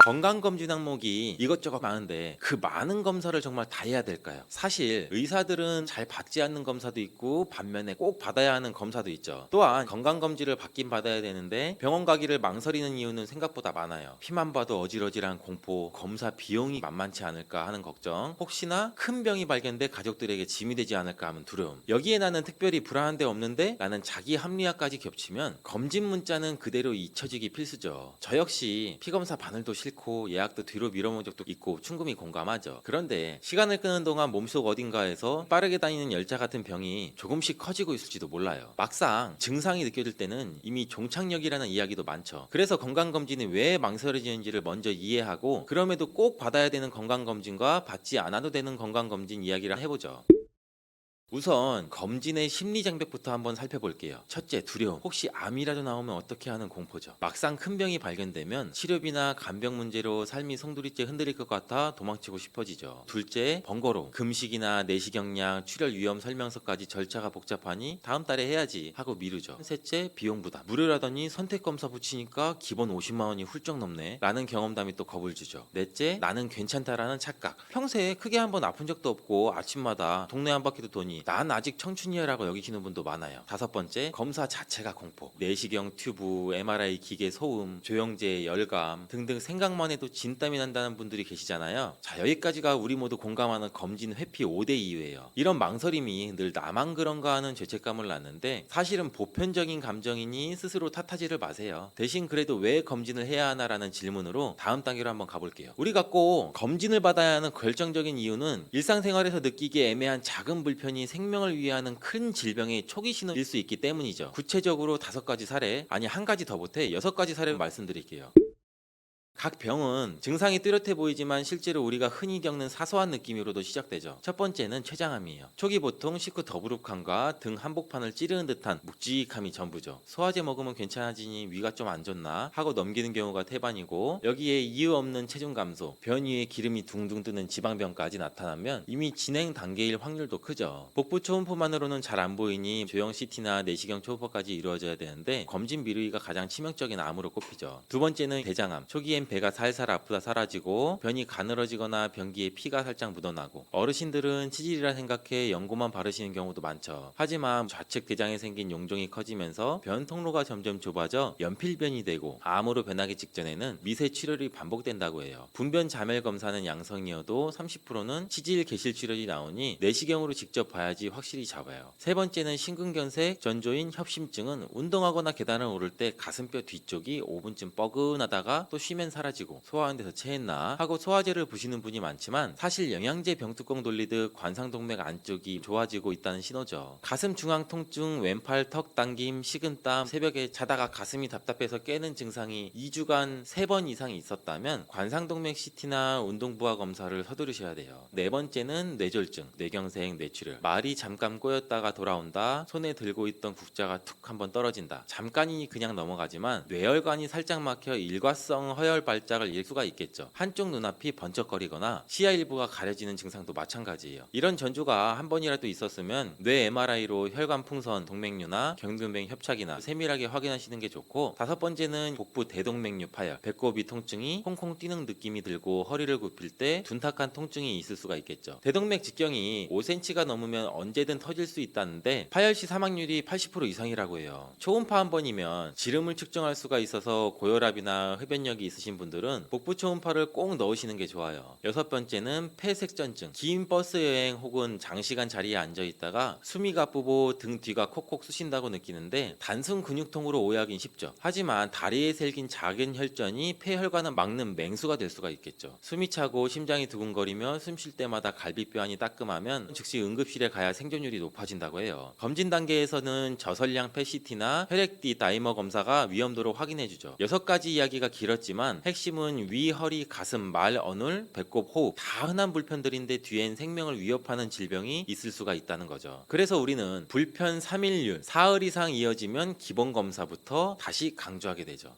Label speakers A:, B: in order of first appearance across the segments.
A: 건강검진 항목이 이것저것 많은데 그 많은 검사를 정말 다 해야 될까요? 사실 의사들은 잘 받지 않는 검사도 있고 반면에 꼭 받아야 하는 검사도 있죠. 또한 건강검진을 받긴 받아야 되는데 병원 가기를 망설이는 이유는 생각보다 많아요. 피만 봐도 어질어질한 공포, 검사 비용이 만만치 않을까 하는 걱정, 혹시나 큰 병이 발견돼 가족들에게 짐이 되지 않을까 하는 두려움. 여기에 나는 특별히 불안한 데 없는데 라는 자기 합리화까지 겹치면 검진 문자는 그대로 잊혀지기 필수죠. 저 역시 피검사 바늘도 싫고 예약도 뒤로 미뤄본 적도 있고 충분히 공감하죠. 그런데 시간을 끄는 동안 몸속 어딘가에서 빠르게 다니는 열차 같은 병이 조금씩 커지고 있을지도 몰라요. 막상 증상이 느껴질 때는 이미 종착역이라는 이야기도 많죠. 그래서 건강검진이 왜 망설여지는지를 먼저 이해하고 그럼에도 꼭 받아야 되는 건강검진과 받지 않아도 되는 건강검진 이야기를 해보죠. 우선 검진의 심리 장벽부터 한번 살펴볼게요. 첫째, 두려움. 혹시 암이라도 나오면 어떻게 하는 공포죠. 막상 큰 병이 발견되면 치료비나 간병 문제로 삶이 송두리째 흔들릴 것 같아 도망치고 싶어지죠. 둘째, 번거로움. 금식이나 내시경약, 출혈 위험 설명서까지 절차가 복잡하니 다음 달에 해야지 하고 미루죠. 셋째, 비용 부담. 무료라더니 선택 검사 붙이니까 기본 50만 원이 훌쩍 넘네 라는 경험담이 또 겁을 주죠. 넷째, 나는 괜찮다라는 착각. 평소에 크게 한번 아픈 적도 없고 아침마다 동네 한 바퀴도 도니 난 아직 청춘이야라고 여기시는 분도 많아요. 다섯 번째, 검사 자체가 공포. 내시경 튜브, MRI 기계 소음, 조영제, 열감 등등 생각만 해도 진땀이 난다는 분들이 계시잖아요. 자, 여기까지가 우리 모두 공감하는 검진 회피 5대 이유예요. 이런 망설임이 늘 나만 그런가 하는 죄책감을 낳는데 사실은 보편적인 감정이니 스스로 탓하지를 마세요. 대신 그래도 왜 검진을 해야 하나라는 질문으로 다음 단계로 한번 가볼게요. 우리가 꼭 검진을 받아야 하는 결정적인 이유는 일상생활에서 느끼기 애매한 작은 불편이 생명을 위하는 큰 질병의 초기 신호일 수 있기 때문이죠. 구체적으로 5가지 사례, 아니 한 가지 더 못해 6가지 사례를 말씀드릴게요. 각 병은 증상이 뚜렷해 보이지만 실제로 우리가 흔히 겪는 사소한 느낌으로도 시작되죠. 첫 번째는 췌장암이에요. 초기 보통 식후 더부룩함과 등 한복판을 찌르는 듯한 묵직함이 전부죠. 소화제 먹으면 괜찮아지니 위가 좀 안 좋나 하고 넘기는 경우가 태반이고, 여기에 이유 없는 체중 감소, 변 위에 기름이 둥둥 뜨는 지방병까지 나타나면 이미 진행 단계일 확률도 크죠. 복부 초음파만으로는 잘 안 보이니 조형 CT나 내시경 초음파까지 이루어져야 되는데 검진 미루기가 가장 치명적인 암으로 꼽히죠. 두 번째는 대장암. 초기엔 배가 살살 아프다 사라지고 변이 가늘어지거나 변기에 피가 살짝 묻어나고, 어르신들은 치질이라 생각해 연고만 바르시는 경우도 많죠. 하지만 좌측 대장에 생긴 용종이 커지면서 변 통로가 점점 좁아져 연필변이 되고 암으로 변하기 직전에는 미세 출혈이 반복된다고 해요. 분변 자멸 검사는 양성이어도 30%는 치질 개실 출혈이 나오니 내시경으로 직접 봐야지 확실히 잡아요. 세 번째는 심근경색, 전조인 협심증은 운동하거나 계단을 오를 때 가슴뼈 뒤쪽이 5분쯤 뻐근하다가 또 쉬면 사라지고 소화하는 데서 체했나 하고 소화제를 부시는 분이 많지만 사실 영양제 병뚜껑 돌리듯 관상동맥 안쪽이 좋아지고 있다는 신호죠. 가슴 중앙 통증, 왼팔 턱 당김, 식은땀, 새벽에 자다가 가슴이 답답해서 깨는 증상이 2주간 3번 이상이 있었다면 관상동맥 CT나 운동부하 검사를 서두르셔야 돼요. 네 번째는 뇌졸중, 뇌경색, 뇌출혈. 말이 잠깐 꼬였다가 돌아온다, 손에 들고 있던 국자가 툭 한번 떨어진다. 잠깐이니 그냥 넘어가지만 뇌혈관이 살짝 막혀 일과성 허혈 발작을 일 수가 있겠죠. 한쪽 눈앞이 번쩍거리거나 시야 일부가 가려지는 증상도 마찬가지예요. 이런 전조가 한 번이라도 있었으면 뇌 MRI로 혈관 풍선, 동맥류나 경동맥 협착이나 세밀하게 확인하시는 게 좋고, 다섯 번째는 복부 대동맥류 파열, 배꼽이 통증이 콩콩 뛰는 느낌이 들고 허리를 굽힐 때 둔탁한 통증이 있을 수가 있겠죠. 대동맥 직경이 5cm가 넘으면 언제든 터질 수 있다는데 파열 시 사망률이 80% 이상이라고 해요. 초음파 한 번이면 지름을 측정할 수가 있어서 고혈압이나 흡연력이 있으신 분들은 복부 초음파를 꼭 넣으시는 게 좋아요. 여섯 번째는 폐색전증. 긴 버스 여행 혹은 장시간 자리에 앉아 있다가 숨이 가쁘고 등 뒤가 콕콕 쑤신다고 느끼는데 단순 근육통으로 오해하긴 쉽죠. 하지만 다리에 새긴 작은 혈전이 폐혈관을 막는 맹수가 될 수가 있겠죠. 숨이 차고 심장이 두근거리며 숨 쉴 때마다 갈비뼈 안이 따끔하면 즉시 응급실에 가야 생존율이 높아진다고 해요. 검진 단계에서는 저설량 PET-CT나 혈액-D 다이머 검사가 위험도를 확인해주죠. 6가지 이야기가 길었지만 핵심은 위, 허리, 가슴, 말, 어눌, 배꼽, 호흡 다 흔한 불편들인데 뒤엔 생명을 위협하는 질병이 있을 수가 있다는 거죠. 그래서 우리는 불편 3일률, 사흘 이상 이어지면 기본 검사부터 다시 강조하게 되죠.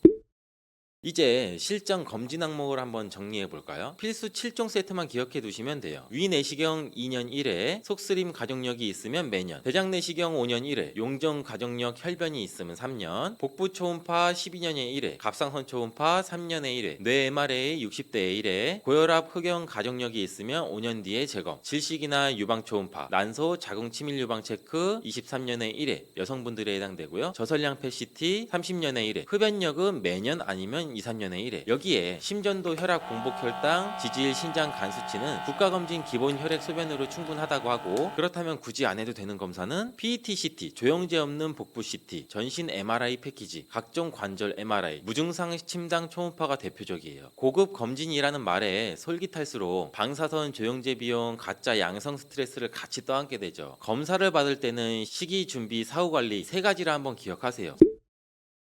A: 이제 실전 검진 항목을 한번 정리해 볼까요? 필수 7종 세트만 기억해 두시면 돼요. 위 내시경 2년 1회, 속쓰림 가족력이 있으면 매년, 대장 내시경 5년 1회, 용종 가족력 혈변이 있으면 3년, 복부 초음파 12년에 1회, 갑상선 초음파 3년에 1회, 뇌 MRA 60대에 1회, 고혈압 흑형 가족력이 있으면 5년 뒤에 재검, 질식이나 유방 초음파, 난소 자궁 침일 유방 체크 23년에 1회, 여성분들에 해당되고요. 저설량 PET-CT 30년에 1회, 흡연력은 매년 아니면 2, 3년에 1회. 여기에 심전도, 혈압, 공복 혈당, 지질, 신장 간 수치는 국가검진 기본 혈액 소변으로 충분하다고 하고, 그렇다면 굳이 안 해도 되는 검사는 PET-CT, 조영제 없는 복부 CT, 전신 MRI 패키지, 각종 관절 MRI, 무증상 침당 초음파가 대표적이에요. 고급 검진이라는 말에 솔깃할수록 방사선, 조영제 비용, 가짜 양성 스트레스를 같이 떠안게 되죠. 검사를 받을 때는 시기, 준비, 사후 관리 세 가지를 한번 기억하세요.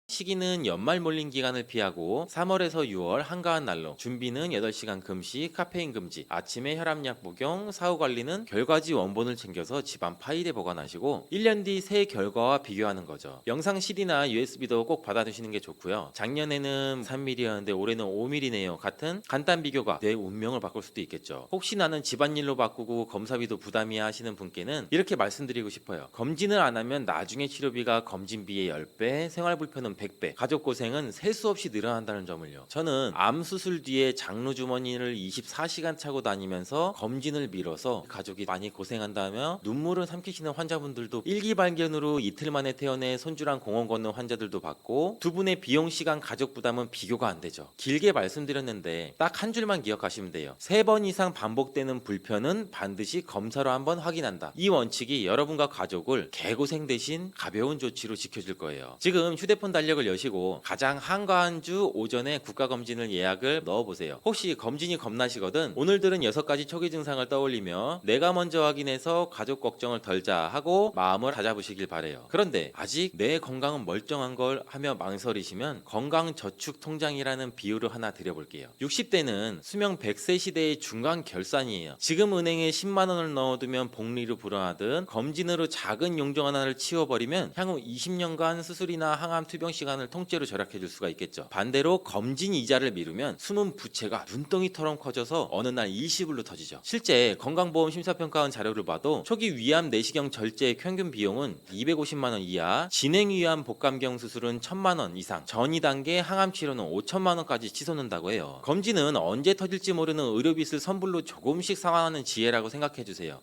A: 시기는 연말 몰린 기간을 피하고 3월에서 6월 한가한 날로, 준비는 8시간 금식, 카페인 금지, 아침에 혈압약 복용, 사후 관리는 결과지 원본을 챙겨서 집안 파일에 보관하시고 1년 뒤 새 결과와 비교하는 거죠. 영상 CD나 USB도 꼭 받아두시는 게 좋고요. 작년에는 3mm였는데 올해는 5mm네요 같은 간단 비교가 내 운명을 바꿀 수도 있겠죠. 혹시 나는 집안일로 바꾸고 검사비도 부담이야 하시는 분께는 이렇게 말씀드리고 싶어요. 검진을 안 하면 나중에 치료비가 검진비의 10배, 생활 불편은 100배, 가족 고생은 셀 수 없이 늘어난다는 점을요. 저는 암 수술 뒤에 장루 주머니를 24시간 차고 다니면서 검진을 미뤄서 가족이 많이 고생한다며 눈물을 삼키시는 환자분들도, 일기 발견으로 이틀 만에 퇴원해 손주랑 공원 걷는 환자들도 봤고, 두 분의 비용, 시간, 가족 부담은 비교가 안 되죠. 길게 말씀드렸는데 딱 한 줄만 기억하시면 돼요. 3번 이상 반복되는 불편은 반드시 검사로 한번 확인한다. 이 원칙이 여러분과 가족을 개고생 대신 가벼운 조치로 지켜줄 거예요. 지금 휴대폰 달력을 여시고 가장 한가한 주 오전에 국가검진을 예약을 넣어보세요. 혹시 검진이 겁나시거든 오늘 들은 6가지 초기 증상을 떠올리며 내가 먼저 확인해서 가족 걱정을 덜자 하고 마음을 다잡으시길 바래요. 그런데 아직 내 건강은 멀쩡한 걸 하며 망설이시면 건강저축통장이라는 비유를 하나 드려볼게요. 60대는 수명 100세 시대의 중간 결산이에요. 지금 은행에 10만원을 넣어두면 복리로 불어나듯 검진으로 작은 용종 하나를 치워버리면 향후 20년간 수술이나 항암 투병 시간을 통째로 절약해 줄 수가 있겠죠. 반대로 검진 이자를 미루면 숨은 부채가 눈덩이처럼 커져서 어느 날 일시불로 터지죠. 실제 건강보험 심사평가원 자료를 봐도 초기 위암 내시경 절제의 평균 비용은 250만원 이하, 진행 위암 복감경 수술은 1000만원 이상, 전 2단계 항암 치료는 5천만원까지 치솟는다고 해요. 검진은 언제 터질지 모르는 의료비를 선불로 조금씩 상환하는 지혜라고 생각해 주세요.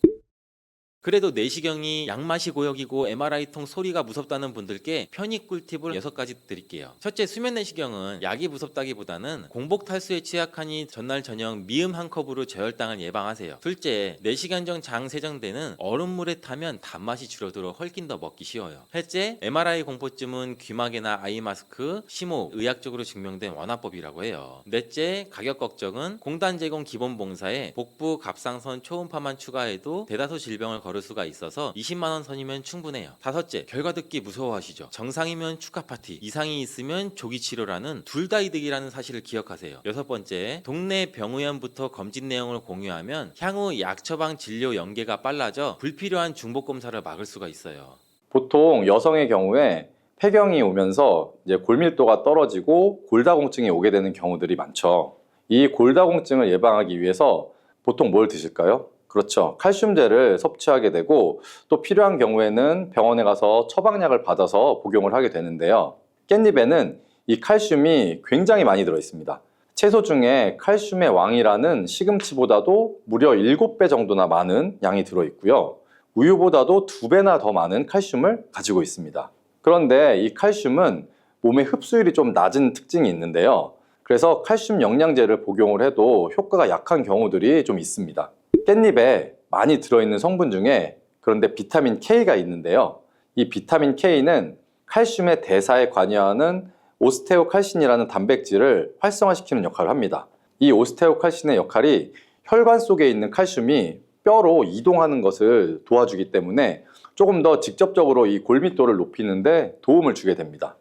A: 그래도 내시경이 양맛이 고역이고 MRI통 소리가 무섭다는 분들께 편익 꿀팁을 6가지 드릴게요. 첫째, 수면 내시경은 약이 무섭다기보다는 공복 탈수에 취약하니 전날 저녁 미음 한 컵으로 저혈당을 예방하세요. 둘째, 내시경 전 장 세정되는 얼음물에 타면 단맛이 줄어들어 훨씬 더 먹기 쉬워요. 셋째, MRI 공포증은 귀마개나 아이마스크, 심호흡, 의학적으로 증명된 완화법이라고 해요. 넷째, 가격 걱정은 공단 제공 기본 봉사에 복부, 갑상선, 초음파만 추가해도 대다수 질병을 걸을 수가 있어서 20만원 선이면 충분해요. 다섯째, 결과 듣기 무서워하시죠? 정상이면 축하 파티, 이상이 있으면 조기 치료라는 둘 다 이득이라는 사실을 기억하세요. 여섯 번째, 동네 병의원부터 검진 내용을 공유하면 향후 약 처방 진료 연계가 빨라져 불필요한 중복 검사를 막을 수가 있어요.
B: 보통 여성의 경우에 폐경이 오면서 이제 골밀도가 떨어지고 골다공증이 오게 되는 경우들이 많죠. 이 골다공증을 예방하기 위해서 보통 뭘 드실까요? 그렇죠. 칼슘제를 섭취하게 되고 또 필요한 경우에는 병원에 가서 처방약을 받아서 복용을 하게 되는데요. 깻잎에는 이 칼슘이 굉장히 많이 들어 있습니다. 채소 중에 칼슘의 왕이라는 시금치보다도 무려 7배 정도나 많은 양이 들어 있고요. 우유보다도 2배나 더 많은 칼슘을 가지고 있습니다. 그런데 이 칼슘은 몸의 흡수율이 좀 낮은 특징이 있는데요. 그래서 칼슘 영양제를 복용을 해도 효과가 약한 경우들이 좀 있습니다. 깻잎에 많이 들어있는 성분 중에 그런데 비타민 K가 있는데요. 이 비타민 K는 칼슘의 대사에 관여하는 오스테오칼신이라는 단백질을 활성화시키는 역할을 합니다. 이 오스테오칼신의 역할이 혈관 속에 있는 칼슘이 뼈로 이동하는 것을 도와주기 때문에 조금 더 직접적으로 이 골밀도를 높이는 데 도움을 주게 됩니다.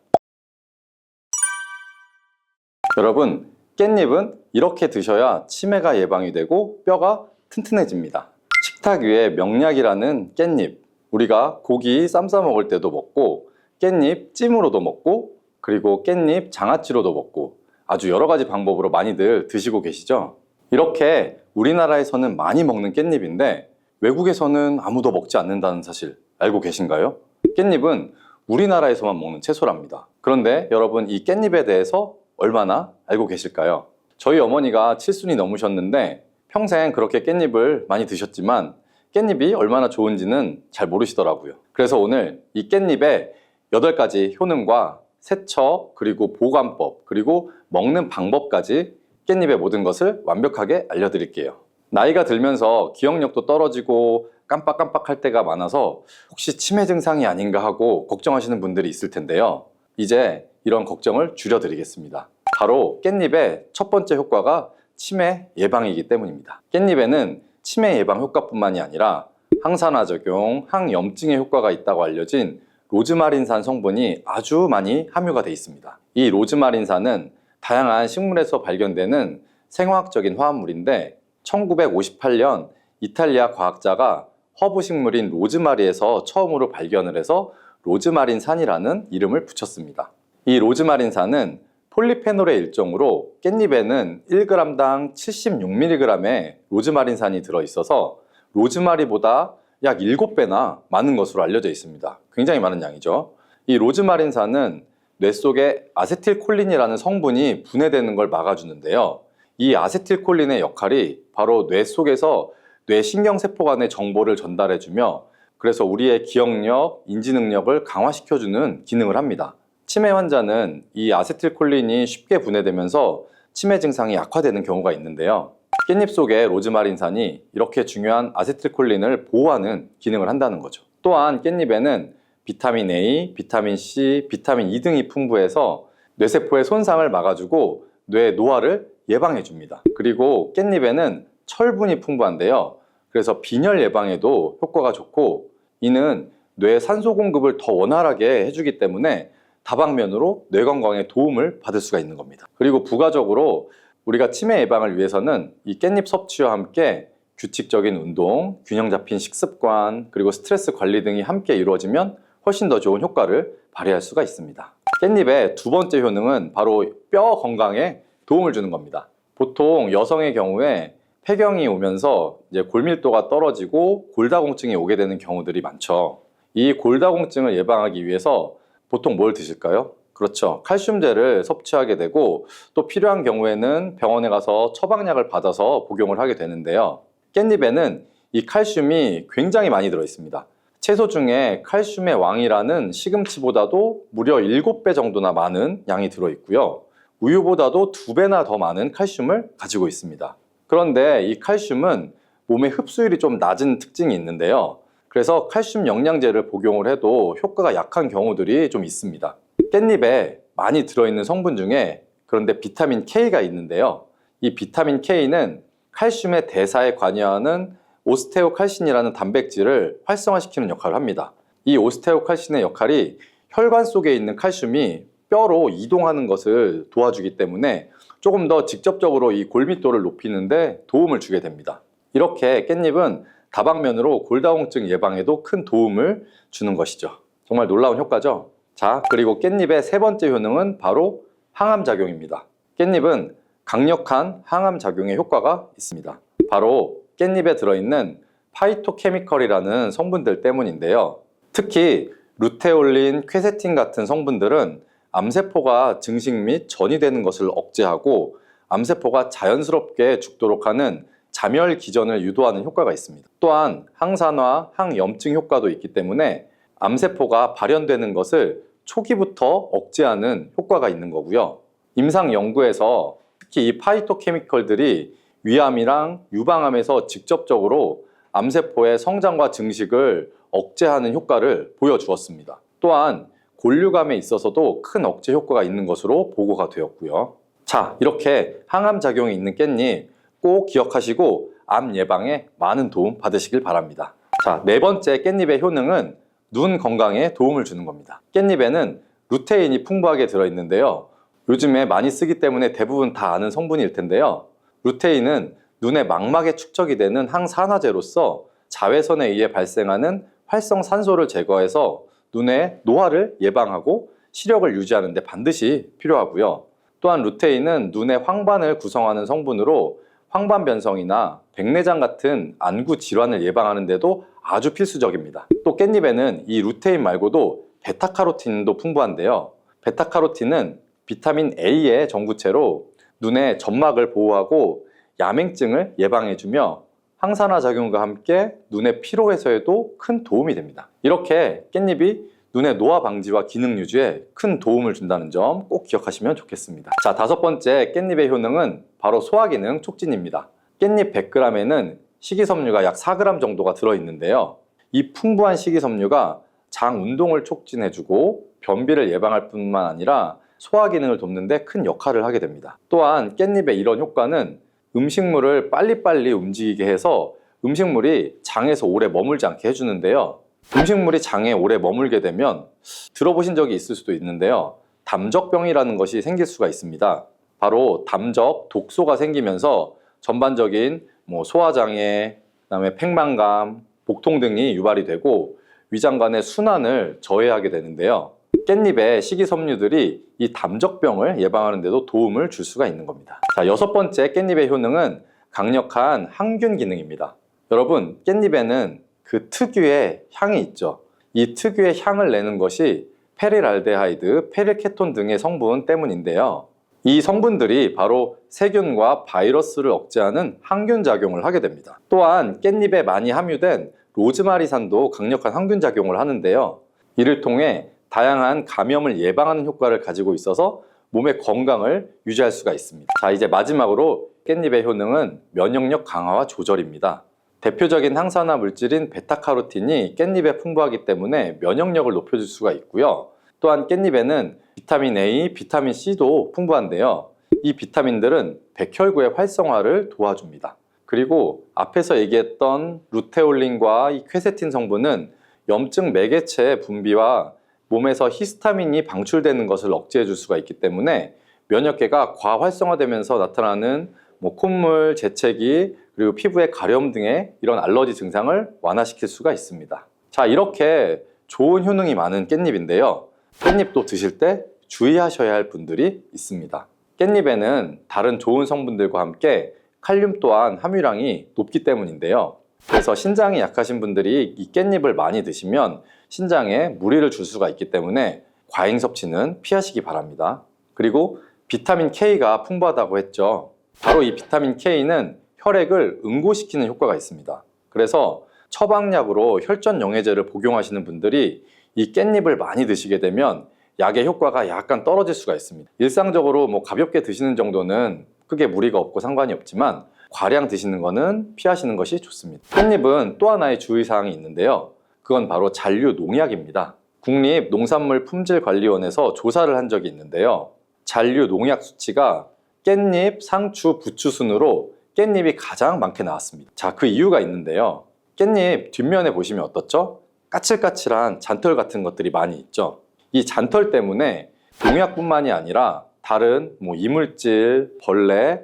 B: 여러분, 깻잎은 이렇게 드셔야 치매가 예방이 되고 뼈가 튼튼해집니다. 식탁 위에 명약이라는 깻잎, 우리가 고기 쌈 싸 먹을 때도 먹고 깻잎 찜으로도 먹고 그리고 깻잎 장아찌로도 먹고 아주 여러 가지 방법으로 많이들 드시고 계시죠? 이렇게 우리나라에서는 많이 먹는 깻잎인데 외국에서는 아무도 먹지 않는다는 사실 알고 계신가요? 깻잎은 우리나라에서만 먹는 채소랍니다. 그런데 여러분, 이 깻잎에 대해서 얼마나 알고 계실까요? 저희 어머니가 7순이 넘으셨는데 평생 그렇게 깻잎을 많이 드셨지만 깻잎이 얼마나 좋은지는 잘 모르시더라고요. 그래서 오늘 이 깻잎의 8가지 효능과 세척, 그리고 보관법, 그리고 먹는 방법까지 깻잎의 모든 것을 완벽하게 알려드릴게요. 나이가 들면서 기억력도 떨어지고 깜빡깜빡할 때가 많아서 혹시 치매 증상이 아닌가 하고 걱정하시는 분들이 있을 텐데요. 이제 이런 걱정을 줄여드리겠습니다. 바로 깻잎의 첫 번째 효과가 치매 예방이기 때문입니다. 깻잎에는 치매 예방 효과뿐만이 아니라 항산화 작용, 항염증의 효과가 있다고 알려진 로즈마린산 성분이 아주 많이 함유가 되어 있습니다. 이 로즈마린산은 다양한 식물에서 발견되는 생화학적인 화합물인데 1958년 이탈리아 과학자가 허브 식물인 로즈마리에서 처음으로 발견을 해서 로즈마린산이라는 이름을 붙였습니다. 이 로즈마린산은 폴리페놀의 일종으로 깻잎에는 1g당 76mg의 로즈마린산이 들어있어서 로즈마리보다 약 7배나 많은 것으로 알려져 있습니다. 굉장히 많은 양이죠. 이 로즈마린산은 뇌 속에 아세틸콜린이라는 성분이 분해되는 걸 막아주는데요. 이 아세틸콜린의 역할이 바로 뇌 속에서 뇌신경세포 간의 정보를 전달해주며 그래서 우리의 기억력, 인지 능력을 강화시켜주는 기능을 합니다. 치매 환자는 이 아세틸콜린이 쉽게 분해되면서 치매 증상이 약화되는 경우가 있는데요. 깻잎 속의 로즈마린산이 이렇게 중요한 아세틸콜린을 보호하는 기능을 한다는 거죠. 또한 깻잎에는 비타민 A, 비타민 C, 비타민 E 등이 풍부해서 뇌세포의 손상을 막아주고 뇌 노화를 예방해줍니다. 그리고 깻잎에는 철분이 풍부한데요. 그래서 빈혈 예방에도 효과가 좋고 이는 뇌 산소 공급을 더 원활하게 해주기 때문에 다방면으로 뇌 건강에 도움을 받을 수가 있는 겁니다. 그리고 부가적으로 우리가 치매 예방을 위해서는 이 깻잎 섭취와 함께 규칙적인 운동, 균형 잡힌 식습관, 그리고 스트레스 관리 등이 함께 이루어지면 훨씬 더 좋은 효과를 발휘할 수가 있습니다. 깻잎의 두 번째 효능은 바로 뼈 건강에 도움을 주는 겁니다. 보통 여성의 경우에 폐경이 오면서 이제 골밀도가 떨어지고 골다공증이 오게 되는 경우들이 많죠. 이 골다공증을 예방하기 위해서 보통 뭘 드실까요? 그렇죠. 칼슘제를 섭취하게 되고 또 필요한 경우에는 병원에 가서 처방약을 받아서 복용을 하게 되는데요. 깻잎에는 이 칼슘이 굉장히 많이 들어 있습니다. 채소 중에 칼슘의 왕이라는 시금치보다도 무려 7배 정도나 많은 양이 들어 있고요. 우유보다도 2배나 더 많은 칼슘을 가지고 있습니다. 그런데 이 칼슘은 몸의 흡수율이 좀 낮은 특징이 있는데요. 그래서 칼슘 영양제를 복용을 해도 효과가 약한 경우들이 좀 있습니다. 깻잎에 많이 들어있는 성분 중에 그런데 비타민 K가 있는데요. 이 비타민 K는 칼슘의 대사에 관여하는 오스테오칼신이라는 단백질을 활성화시키는 역할을 합니다. 이 오스테오칼신의 역할이 혈관 속에 있는 칼슘이 뼈로 이동하는 것을 도와주기 때문에 조금 더 직접적으로 이 골밀도를 높이는데 도움을 주게 됩니다. 이렇게 깻잎은 다방면으로 골다공증 예방에도 큰 도움을 주는 것이죠. 정말 놀라운 효과죠? 자, 그리고 깻잎의 세 번째 효능은 바로 항암작용입니다. 깻잎은 강력한 항암작용의 효과가 있습니다. 바로 깻잎에 들어있는 파이토케미컬이라는 성분들 때문인데요. 특히 루테올린, 퀘세틴 같은 성분들은 암세포가 증식 및 전이 되는 것을 억제하고 암세포가 자연스럽게 죽도록 하는 자멸 기전을 유도하는 효과가 있습니다. 또한 항산화, 항염증 효과도 있기 때문에 암세포가 발현되는 것을 초기부터 억제하는 효과가 있는 거고요. 임상 연구에서 특히 이 파이토케미컬들이 위암이랑 유방암에서 직접적으로 암세포의 성장과 증식을 억제하는 효과를 보여주었습니다. 또한 골류감에 있어서도 큰 억제 효과가 있는 것으로 보고가 되었고요. 자, 이렇게 항암 작용이 있는 깻잎 꼭 기억하시고 암 예방에 많은 도움 받으시길 바랍니다. 자, 네 번째 깻잎의 효능은 눈 건강에 도움을 주는 겁니다. 깻잎에는 루테인이 풍부하게 들어있는데요. 요즘에 많이 쓰기 때문에 대부분 다 아는 성분일 텐데요. 루테인은 눈의 망막에 축적이 되는 항산화제로서 자외선에 의해 발생하는 활성산소를 제거해서 눈의 노화를 예방하고 시력을 유지하는 데 반드시 필요하고요. 또한 루테인은 눈의 황반을 구성하는 성분으로 황반 변성이나 백내장 같은 안구 질환을 예방하는 데도 아주 필수적입니다. 또 깻잎에는 이 루테인 말고도 베타카로틴도 풍부한데요. 베타카로틴은 비타민 A의 전구체로 눈의 점막을 보호하고 야맹증을 예방해주며 항산화 작용과 함께 눈의 피로 해소에도 큰 도움이 됩니다. 이렇게 깻잎이 눈의 노화 방지와 기능 유지에 큰 도움을 준다는 점 꼭 기억하시면 좋겠습니다. 자, 다섯 번째 깻잎의 효능은 바로 소화기능 촉진입니다. 깻잎 100g에는 식이섬유가 약 4g 정도가 들어있는데요. 이 풍부한 식이섬유가 장 운동을 촉진해주고 변비를 예방할 뿐만 아니라 소화 기능을 돕는 데 큰 역할을 하게 됩니다. 또한 깻잎의 이런 효과는 음식물을 빨리빨리 움직이게 해서 음식물이 장에서 오래 머물지 않게 해주는데요. 음식물이 장에 오래 머물게 되면 들어보신 적이 있을 수도 있는데요. 담적병이라는 것이 생길 수가 있습니다. 바로 담적, 독소가 생기면서 전반적인 소화장애, 그다음에 팽만감, 복통 등이 유발이 되고 위장관의 순환을 저해하게 되는데요. 깻잎의 식이섬유들이 이 담적병을 예방하는 데도 도움을 줄 수가 있는 겁니다. 자, 여섯 번째 깻잎의 효능은 강력한 항균 기능입니다. 여러분, 깻잎에는 그 특유의 향이 있죠. 이 특유의 향을 내는 것이 페릴알데하이드, 페릴케톤 등의 성분 때문인데요. 이 성분들이 바로 세균과 바이러스를 억제하는 항균 작용을 하게 됩니다. 또한 깻잎에 많이 함유된 로즈마리산도 강력한 항균 작용을 하는데요. 이를 통해 다양한 감염을 예방하는 효과를 가지고 있어서 몸의 건강을 유지할 수가 있습니다. 자, 이제 마지막으로 깻잎의 효능은 면역력 강화와 조절입니다. 대표적인 항산화 물질인 베타카로틴이 깻잎에 풍부하기 때문에 면역력을 높여줄 수가 있고요. 또한 깻잎에는 비타민 A, 비타민 C도 풍부한데요. 이 비타민들은 백혈구의 활성화를 도와줍니다. 그리고 앞에서 얘기했던 루테올린과 이 퀘세틴 성분은 염증 매개체의 분비와 몸에서 히스타민이 방출되는 것을 억제해 줄 수가 있기 때문에 면역계가 과활성화되면서 나타나는 콧물, 재채기, 그리고 피부의 가려움 등의 이런 알러지 증상을 완화시킬 수가 있습니다. 자, 이렇게 좋은 효능이 많은 깻잎인데요. 깻잎도 드실 때 주의하셔야 할 분들이 있습니다. 깻잎에는 다른 좋은 성분들과 함께 칼륨 또한 함유량이 높기 때문인데요. 그래서 신장이 약하신 분들이 이 깻잎을 많이 드시면 신장에 무리를 줄 수가 있기 때문에 과잉 섭취는 피하시기 바랍니다. 그리고 비타민 K가 풍부하다고 했죠. 바로 이 비타민 K는 혈액을 응고시키는 효과가 있습니다. 그래서 처방약으로 혈전 영해제를 복용하시는 분들이 이 깻잎을 많이 드시게 되면 약의 효과가 약간 떨어질 수가 있습니다. 일상적으로 가볍게 드시는 정도는 크게 무리가 없고 상관이 없지만 과량 드시는 거는 피하시는 것이 좋습니다. 깻잎은 또 하나의 주의사항이 있는데요. 그건 바로 잔류 농약입니다. 국립농산물품질관리원에서 조사를 한 적이 있는데요. 잔류 농약 수치가 깻잎, 상추, 부추 순으로 깻잎이 가장 많게 나왔습니다. 자, 그 이유가 있는데요. 깻잎 뒷면에 보시면 어떻죠? 까칠까칠한 잔털 같은 것들이 많이 있죠. 이 잔털 때문에 농약뿐만이 아니라 다른 이물질, 벌레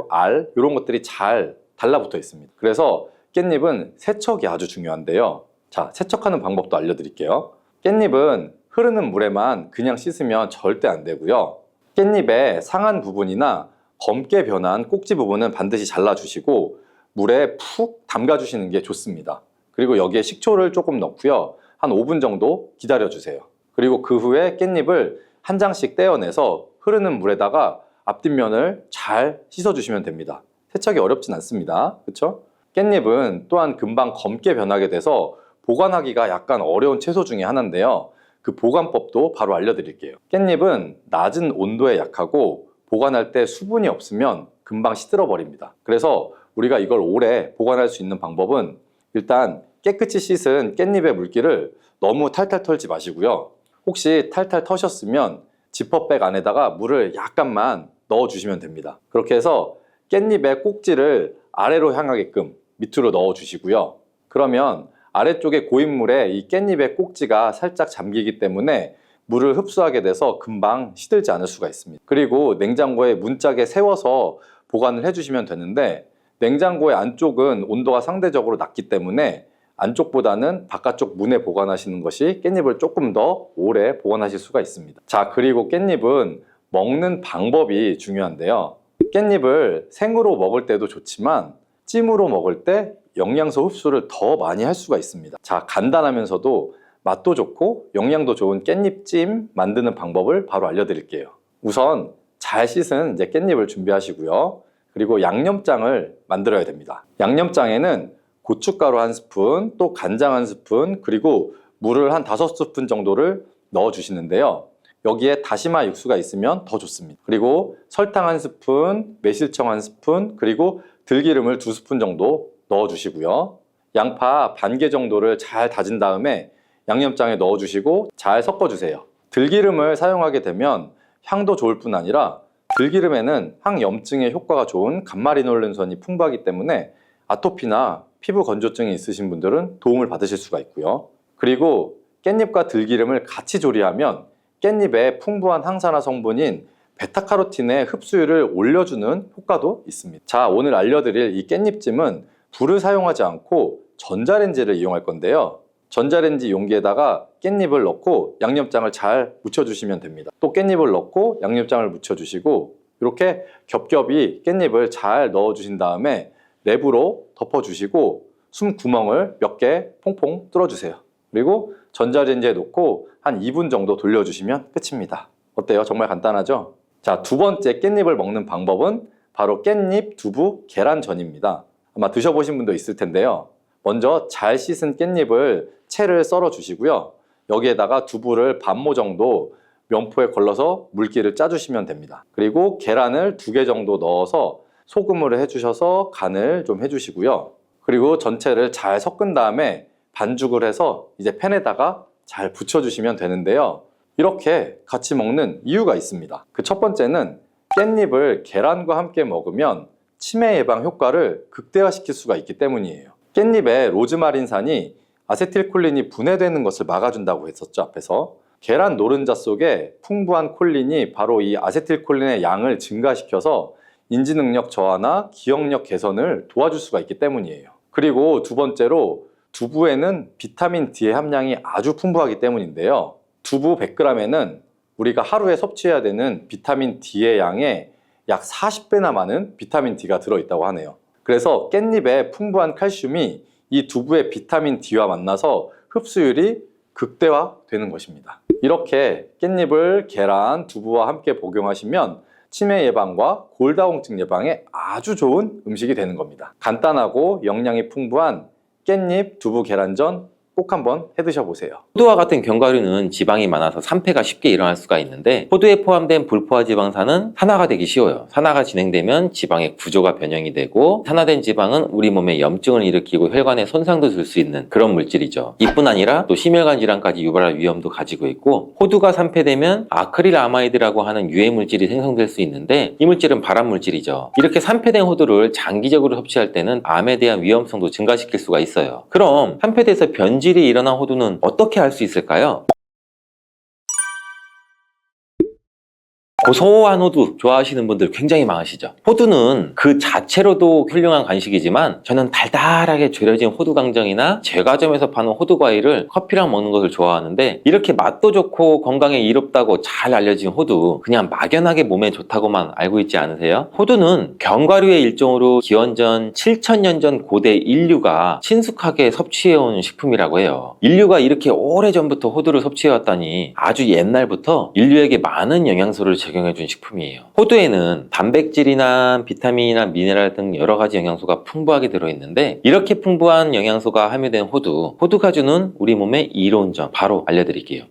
B: 알 이런 것들이 잘 달라붙어 있습니다. 그래서 깻잎은 세척이 아주 중요한데요. 자, 세척하는 방법도 알려드릴게요. 깻잎은 흐르는 물에만 그냥 씻으면 절대 안 되고요. 깻잎의 상한 부분이나 검게 변한 꼭지 부분은 반드시 잘라주시고 물에 푹 담가주시는 게 좋습니다. 그리고 여기에 식초를 조금 넣고요. 한 5분 정도 기다려주세요. 그리고 그 후에 깻잎을 한 장씩 떼어내서 흐르는 물에다가 앞뒷면을 잘 씻어주시면 됩니다. 세척이 어렵진 않습니다. 그렇죠? 깻잎은 또한 금방 검게 변하게 돼서 보관하기가 약간 어려운 채소 중에 하나인데요. 그 보관법도 바로 알려드릴게요. 깻잎은 낮은 온도에 약하고 보관할 때 수분이 없으면 금방 시들어 버립니다. 그래서 우리가 이걸 오래 보관할 수 있는 방법은 일단 깨끗이 씻은 깻잎의 물기를 너무 탈탈 털지 마시고요. 혹시 탈탈 터셨으면 지퍼백 안에다가 물을 약간만 넣어주시면 됩니다. 그렇게 해서 깻잎의 꼭지를 아래로 향하게끔 밑으로 넣어주시고요. 그러면 아래쪽에 고인물에 이 깻잎의 꼭지가 살짝 잠기기 때문에 물을 흡수하게 돼서 금방 시들지 않을 수가 있습니다. 그리고 냉장고에 문짝에 세워서 보관을 해주시면 되는데 냉장고의 안쪽은 온도가 상대적으로 낮기 때문에 안쪽보다는 바깥쪽 문에 보관하시는 것이 깻잎을 조금 더 오래 보관하실 수가 있습니다. 자, 그리고 깻잎은 먹는 방법이 중요한데요. 깻잎을 생으로 먹을 때도 좋지만 찜으로 먹을 때 영양소 흡수를 더 많이 할 수가 있습니다. 자, 간단하면서도 맛도 좋고 영양도 좋은 깻잎찜 만드는 방법을 바로 알려드릴게요. 우선 잘 씻은 이제 깻잎을 준비하시고요. 그리고 양념장을 만들어야 됩니다. 양념장에는 고춧가루 1스푼, 또 간장 1스푼, 그리고 물을 한 5스푼 정도를 넣어 주시는데요. 여기에 다시마 육수가 있으면 더 좋습니다. 그리고 설탕 1스푼, 매실청 1스푼, 그리고 들기름을 2스푼 정도 넣어 주시고요. 양파 반 개 정도를 잘 다진 다음에 양념장에 넣어 주시고 잘 섞어 주세요. 들기름을 사용하게 되면 향도 좋을 뿐 아니라 들기름에는 항염증에 효과가 좋은 감마리놀렌산이 풍부하기 때문에 아토피나 피부 건조증이 있으신 분들은 도움을 받으실 수가 있고요. 그리고 깻잎과 들기름을 같이 조리하면 깻잎의 풍부한 항산화 성분인 베타카로틴의 흡수율을 올려주는 효과도 있습니다. 자, 오늘 알려드릴 이 깻잎찜은 불을 사용하지 않고 전자레인지를 이용할 건데요. 전자레인지 용기에다가 깻잎을 넣고 양념장을 잘 묻혀주시면 됩니다. 또 깻잎을 넣고 양념장을 묻혀주시고 이렇게 겹겹이 깻잎을 잘 넣어주신 다음에 랩으로 덮어주시고 숨 구멍을 몇 개 퐁퐁 뚫어주세요. 그리고 전자레인지에 놓고 한 2분 정도 돌려주시면 끝입니다. 어때요? 정말 간단하죠? 자, 두 번째 깻잎을 먹는 방법은 바로 깻잎 두부 계란전입니다. 아마 드셔보신 분도 있을 텐데요. 먼저 잘 씻은 깻잎을 채를 썰어 주시고요. 여기에다가 두부를 반모 정도 면포에 걸러서 물기를 짜주시면 됩니다. 그리고 계란을 2개 정도 넣어서 소금으로 해주셔서 간을 좀 해주시고요. 그리고 전체를 잘 섞은 다음에 반죽을 해서 이제 팬에다가 잘 부쳐주시면 되는데요. 이렇게 같이 먹는 이유가 있습니다. 그 첫 번째는 깻잎을 계란과 함께 먹으면 치매 예방 효과를 극대화시킬 수가 있기 때문이에요. 깻잎에 로즈마린산이 아세틸콜린이 분해되는 것을 막아준다고 했었죠, 앞에서. 계란 노른자 속에 풍부한 콜린이 바로 이 아세틸콜린의 양을 증가시켜서 인지 능력 저하나 기억력 개선을 도와줄 수가 있기 때문이에요. 그리고 두 번째로 두부에는 비타민 D의 함량이 아주 풍부하기 때문인데요. 두부 100g에는 우리가 하루에 섭취해야 되는 비타민 D의 양의 약 40배나 많은 비타민 D가 들어있다고 하네요. 그래서 깻잎에 풍부한 칼슘이 이 두부의 비타민 D와 만나서 흡수율이 극대화되는 것입니다. 이렇게 깻잎을 계란, 두부와 함께 복용하시면 치매 예방과 골다공증 예방에 아주 좋은 음식이 되는 겁니다. 간단하고 영양이 풍부한 깻잎 두부 계란전 꼭 한번 해드셔보세요.
A: 호두와 같은 견과류는 지방이 많아서 산패가 쉽게 일어날 수가 있는데 호두에 포함된 불포화 지방산은 산화가 되기 쉬워요. 산화가 진행되면 지방의 구조가 변형이 되고 산화된 지방은 우리 몸에 염증을 일으키고 혈관에 손상도 줄 수 있는 그런 물질이죠. 이뿐 아니라 또 심혈관 질환까지 유발할 위험도 가지고 있고 호두가 산패되면 아크릴아마이드라고 하는 유해 물질이 생성될 수 있는데 이 물질은 발암 물질이죠. 이렇게 산패된 호두를 장기적으로 섭취할 때는 암에 대한 위험성도 증가시킬 수가 있어요. 그럼 산패돼서 변질이 일어난 호두는 어떻게 알 수 있을까요? 고소한 호두 좋아하시는 분들 굉장히 많으시죠. 호두는 그 자체로도 훌륭한 간식이지만 저는 달달하게 졸여진 호두 강정이나 제과점에서 파는 호두 과일을 커피랑 먹는 것을 좋아하는데 이렇게 맛도 좋고 건강에 이롭다고 잘 알려진 호두 그냥 막연하게 몸에 좋다고만 알고 있지 않으세요? 호두는 견과류의 일종으로 기원전 7000년 전 고대 인류가 친숙하게 섭취해온 식품이라고 해요. 인류가 이렇게 오래전부터 호두를 섭취해왔다니 아주 옛날부터 인류에게 많은 영양소를 적용해준 식품이에요. 호두에는 단백질이나 비타민이나 미네랄 등 여러 가지 영양소가 풍부하게 들어있는데 이렇게 풍부한 영양소가 함유된 호두가 주는 우리 몸에 이로운 점 바로 알려드릴게요.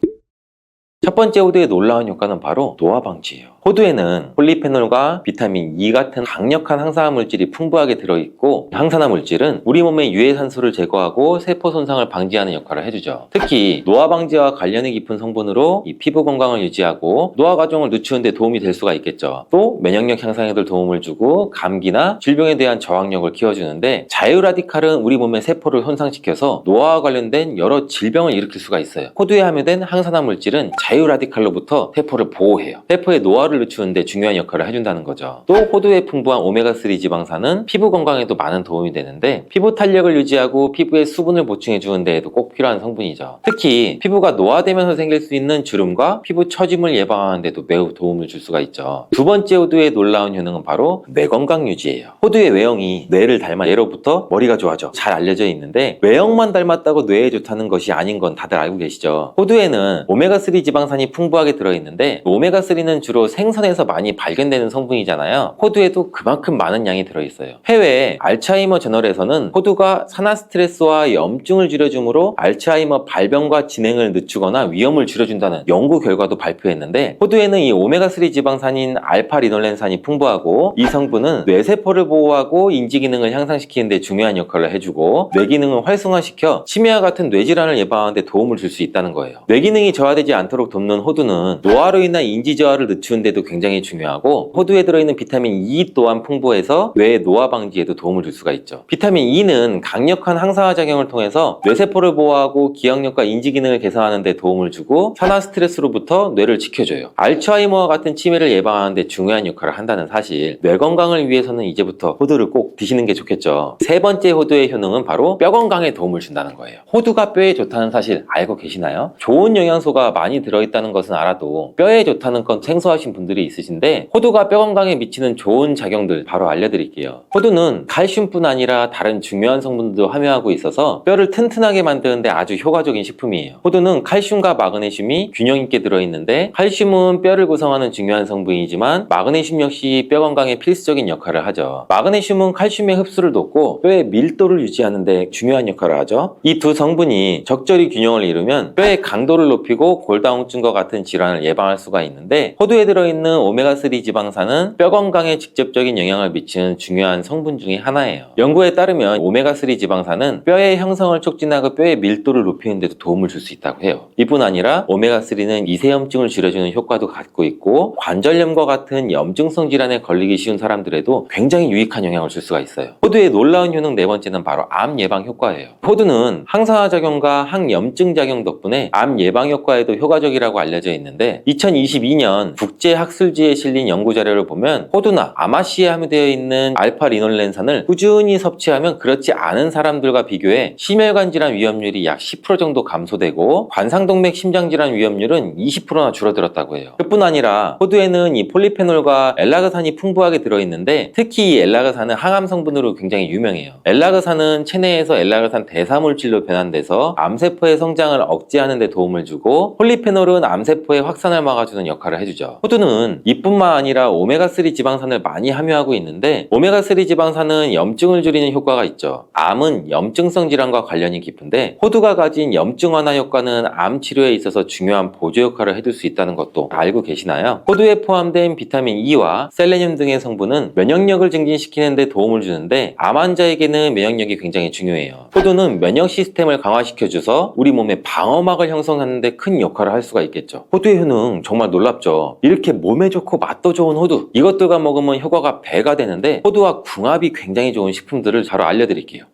A: 첫 번째 호두의 놀라운 효과는 바로 노화 방지예요. 호두에는 폴리페놀과 비타민 E 같은 강력한 항산화 물질이 풍부하게 들어있고 항산화 물질은 우리 몸의 유해산소를 제거하고 세포 손상을 방지하는 역할을 해주죠. 특히 노화 방지와 관련이 깊은 성분으로 이 피부 건강을 유지하고 노화 과정을 늦추는 데 도움이 될 수가 있겠죠. 또 면역력 향상에도 도움을 주고 감기나 질병에 대한 저항력을 키워주는데 자유라디칼은 우리 몸의 세포를 손상시켜서 노화와 관련된 여러 질병을 일으킬 수가 있어요. 호두에 함유된 항산화 물질은 자유 라디칼로부터 세포를 보호해요. 세포의 노화를 늦추는데 중요한 역할을 해준다는 거죠. 또 호두에 풍부한 오메가3 지방산은 피부 건강에도 많은 도움이 되는데 피부 탄력을 유지하고 피부에 수분을 보충해 주는 데에도 꼭 필요한 성분이죠. 특히 피부가 노화되면서 생길 수 있는 주름과 피부 처짐을 예방하는 데도 매우 도움을 줄 수가 있죠. 두 번째 호두의 놀라운 효능은 바로 뇌 건강 유지예요. 호두의 외형이 뇌를 닮아 예로부터 머리가 좋아져 잘 알려져 있는데 외형만 닮았다고 뇌에 좋다는 것이 아닌 건 다들 알고 계시죠. 호두에는 오메가3 지방산이 풍부하게 들어있는데 오메가3는 주로 생선에서 많이 발견되는 성분이잖아요. 호두에도 그만큼 많은 양이 들어있어요. 해외 알츠하이머 저널에서는 호두가 산화 스트레스와 염증을 줄여주므로 알츠하이머 발병과 진행을 늦추거나 위험을 줄여준다는 연구 결과도 발표했는데 호두에는 이 오메가3 지방산인 알파리놀렌산이 풍부하고 이 성분은 뇌세포를 보호하고 인지 기능을 향상시키는 데 중요한 역할을 해주고 뇌 기능을 활성화시켜 치매와 같은 뇌질환을 예방하는 데 도움을 줄 수 있다는 거예요. 뇌 기능이 저하되지 않도록 돕는 호두는 노화로 인한 인지 저하를 늦추는 데도 굉장히 중요하고 호두에 들어있는 비타민 E 또한 풍부해서 뇌의 노화 방지에도 도움을 줄 수가 있죠. 비타민 E는 강력한 항산화 작용을 통해서 뇌세포를 보호하고 기억력과 인지 기능을 개선하는 데 도움을 주고 산화 스트레스로부터 뇌를 지켜줘요. 알츠하이머와 같은 치매를 예방하는 데 중요한 역할을 한다는 사실, 뇌 건강을 위해서는 이제부터 호두를 꼭 드시는 게 좋겠죠. 세 번째 호두의 효능은 바로 뼈 건강에 도움을 준다는 거예요. 호두가 뼈에 좋다는 사실 알고 계시나요? 좋은 영양소가 많이 들어있다는 것은 알아도 뼈에 좋다는 건 생소하신 분들이 있으신데 호두가 뼈 건강에 미치는 좋은 작용들 바로 알려드릴게요. 호두는 칼슘뿐 아니라 다른 중요한 성분들도 함유하고 있어서 뼈를 튼튼하게 만드는데 아주 효과적인 식품이에요. 호두는 칼슘과 마그네슘이 균형 있게 들어있는데 칼슘은 뼈를 구성하는 중요한 성분이지만 마그네슘 역시 뼈 건강에 필수적인 역할을 하죠. 마그네슘은 칼슘의 흡수를 돕고 뼈의 밀도를 유지하는 데 중요한 역할을 하죠. 이 두 성분이 적절히 균형을 이루면 뼈의 강도를 높이고 골다공증과 같은 질환을 예방할 수가 있는데 호두에 들어있는 오메가3 지방산은 뼈 건강에 직접적인 영향을 미치는 중요한 성분 중에 하나예요. 연구에 따르면 오메가3 지방산은 뼈의 형성을 촉진하고 뼈의 밀도를 높이는 데도 도움을 줄 수 있다고 해요. 이뿐 아니라 오메가3는 이세염증을 줄여주는 효과도 갖고 있고 관절염과 같은 염증성 질환에 걸리기 쉬운 사람들에도 굉장히 유익한 영향을 줄 수가 있어요. 호두의 놀라운 효능 네 번째는 바로 암 예방 효과예요. 호두는 항산화 작용과 항염증 작용 덕분에 암 예방 효과에도 효과적이라고 알려져 있는데 2022년 국제학술지에 실린 연구 자료를 보면 호두나 아마씨에 함유되어 있는 알파리놀렌산을 꾸준히 섭취하면 그렇지 않은 사람들과 비교해 심혈관 질환 위험률이 약 10% 정도 감소되고 관상동맥 심장질환 위험률은 20%나 줄어들었다고 해요. 그뿐 아니라 호두에는 이 폴리페놀과 엘라그산이 풍부하게 들어있는데 특히 이 엘라그산은 항암 성분으로 굉장히 유명해요. 엘라그산은 체내에서 엘라그산 대사물질로 변환돼서 암세포의 성장을 억제하는 데 도움을 주고 폴리페놀은 암세포의 확산을 막아주는 역할을 해주죠. 호두는 이뿐만 아니라 오메가3 지방산을 많이 함유하고 있는데 오메가3 지방산은 염증을 줄이는 효과가 있죠. 암은 염증성 질환과 관련이 깊은데 호두가 가진 염증 완화 효과는 암 치료에 있어서 중요한 보조 역할을 해줄 수 있다는 것도 알고 계시나요? 호두에 포함된 비타민 E와 셀레늄 등의 성분은 면역력을 증진시키는 데 도움을 주는데 암 환자에게는 면역력이 굉장히 중요해요. 호두는 면역 시스템을 강화시켜줘서 우리 몸의 방어막을 형성하는 데 큰 역할을 할 수가 있겠죠. 호두의 효능 정말 놀랍죠. 이렇게 몸에 좋고 맛도 좋은 호두, 이것들과 먹으면 효과가 배가 되는데 호두와 궁합이 굉장히 좋은 식품들을 바로 알려드릴게요.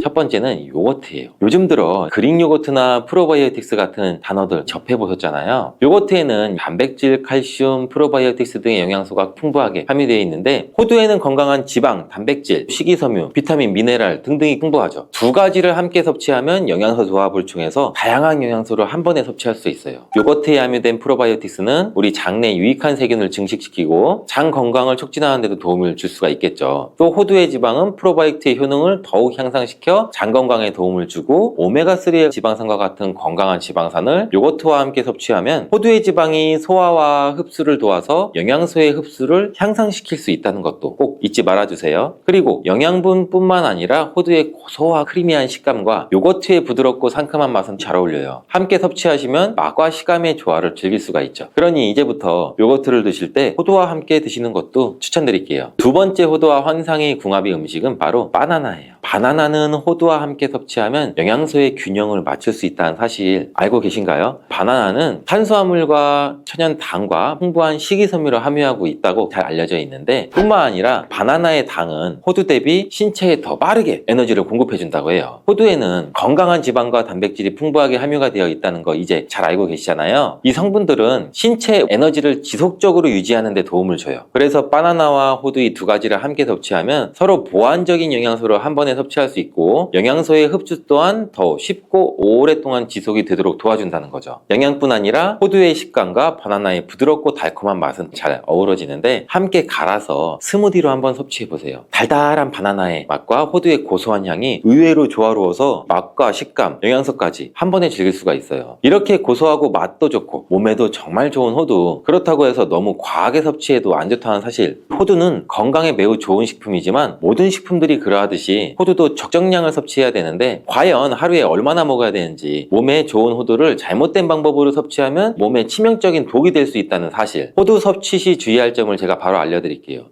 A: 첫 번째는 요거트예요. 요즘 들어 그릭 요거트나 프로바이오틱스 같은 단어들 접해보셨잖아요. 요거트에는 단백질, 칼슘, 프로바이오틱스 등의 영양소가 풍부하게 함유되어 있는데 호두에는 건강한 지방, 단백질, 식이섬유, 비타민, 미네랄 등등이 풍부하죠. 두 가지를 함께 섭취하면 영양소 조합을 통해서 다양한 영양소를 한 번에 섭취할 수 있어요. 요거트에 함유된 프로바이오틱스는 우리 장내 유익한 세균을 증식시키고 장 건강을 촉진하는 데도 도움을 줄 수가 있겠죠. 또 호두의 지방은 프로바이오틱스의 효능을 더욱 향상시켜 장 건강에 도움을 주고 오메가3의 지방산과 같은 건강한 지방산을 요거트와 함께 섭취하면 호두의 지방이 소화와 흡수를 도와서 영양소의 흡수를 향상시킬 수 있다는 것도 꼭 잊지 말아주세요. 그리고 영양분뿐만 아니라 호두의 고소와 크리미한 식감과 요거트의 부드럽고 상큼한 맛은 잘 어울려요. 함께 섭취하시면 맛과 식감의 조화를 즐길 수가 있죠. 그러니 이제부터 요거트를 드실 때 호두와 함께 드시는 것도 추천드릴게요. 두 번째 호두와 환상의 궁합의 음식은 바로 바나나예요. 바나나는 호두와 함께 섭취하면 영양소의 균형을 맞출 수 있다는 사실 알고 계신가요? 바나나는 탄수화물과 천연당과 풍부한 식이섬유를 함유하고 있다고 잘 알려져 있는데, 뿐만 아니라 바나나의 당은 호두 대비 신체에 더 빠르게 에너지를 공급해 준다고 해요. 호두에는 건강한 지방과 단백질이 풍부하게 함유가 되어 있다는 거 이제 잘 알고 계시잖아요. 이 성분들은 신체 에너지를 지속적으로 유지하는 데 도움을 줘요. 그래서 바나나와 호두 이 두 가지를 함께 섭취하면 서로 보완적인 영양소를 한 번에 섭취할 수 있고, 영양소의 흡수 또한 더 쉽고 오랫동안 지속이 되도록 도와준다는 거죠. 영양뿐 아니라 호두의 식감과 바나나의 부드럽고 달콤한 맛은 잘 어우러지는데, 함께 갈아서 스무디로 한번 섭취해보세요. 달달한 바나나의 맛과 호두의 고소한 향이 의외로 조화로워서 맛과 식감, 영양소까지 한 번에 즐길 수가 있어요. 이렇게 고소하고 맛도 좋고 몸에도 정말 좋은 호두, 그렇다고 해서 너무 과하게 섭취해도 안 좋다는 사실. 호두는 건강에 매우 좋은 식품이지만 모든 식품들이 그러하듯이 호두도 적정량을 섭취해야 되는데, 과연 하루에 얼마나 먹어야 되는지, 몸에 좋은 호두를 잘못된 방법으로 섭취하면 몸에 치명적인 독이 될 수 있다는 사실. 호두 섭취 시 주의할 점을 제가 바로 알려드릴게요.